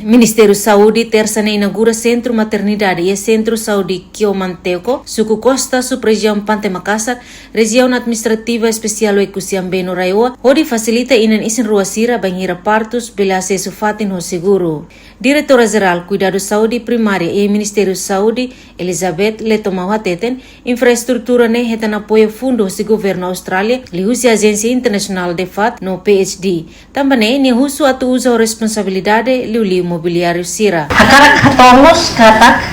Ministério Saúde terça inaugura Centro Maternidade e Centro Saúde Kiomanteco, suku Costa, subregião Pantai Makassar, região administrativa especial o Kusiambeno Raiwa, onde facilita inan isin rua sira banhira partos bela acesso fatin ho seguro. Diretora-Geral Cuidado Saúde Primária e Ministério Saúde, Elizabeth Letomawateten, infraestrutura ne hetan apoio fundo se governo Austrália, lihusi Agência Internacional de FAT no PhD. Também ne husu atu usa responsabilidade liuli mobiliário sira. Hakarak hatongos katak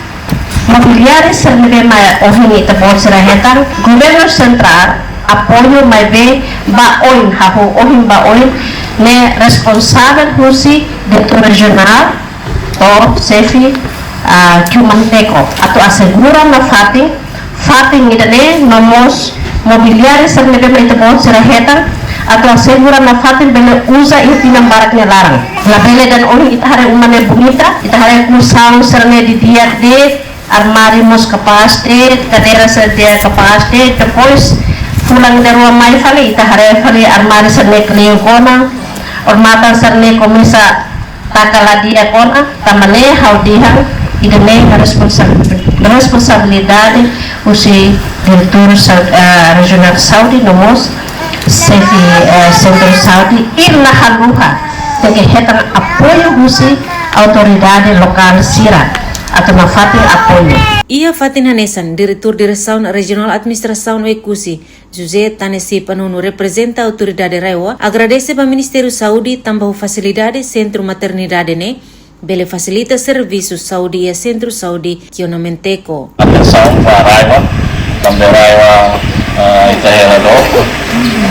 mobiliário serve mai ohini tapos sira hetan governo central apoio mai be baoin haho ohin baoin ne responsável husi diretor regional to sefi Kiomanteco atau asegura na fatin idane nomos mobiliário serve mai tapos sira hetan atau asegura na fatin bele usa itinam baraknya larang la bele dan orang itahare umane bonita itahare kusang serne di dia de armari mos kapaste kadera sedia kapaste depois pulang dari rumah mai fali itahare fali armari serne kliu kona ormatan serne komisa takala dia kona tamane haudihan idane responsabilidade usi diretor regional Saudi nomos sefi centro Saudi irna haluha tege hetan apoio husi autoridade lokal sira atau mafatin apoio. Ia Fatin Hanesan, Diretor Direção Regional Administração Ekusi, José Tanesi Panunu representa a autoridade Raiwa, agradece para o Ministério Saúde também facilidade Centro Maternidade ne, bele facilita serviços saúde e Centro Saúde Kiomanteco. Atenção para Raiwa, também Raiwa Itahela do,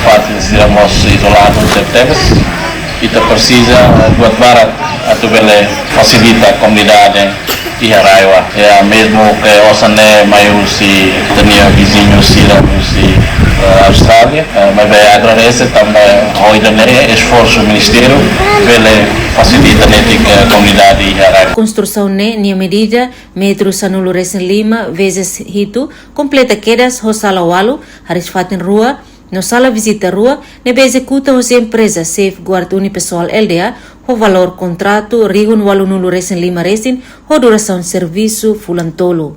Fatin estamos isolados de temas. Kita precisa buat barat atau bele facilita a comunidade e a Raiwa. É mesmo que osane maiu si tenia vizinho sira si Austrália, mas vai agradecer também ao esforço do Ministério bele facilita a comunidade e a Raiwa. Construção ne medida metro Sanulu Resen Lima vezes hitu completa quedas ho sala walu haris fatin rua. No sala visita rua, nebe executa os empresa Safeguard Unipessoal LDA, o valor contrato, rigon walu nulu Resen Lima Resin, o duração serviço fulantolo.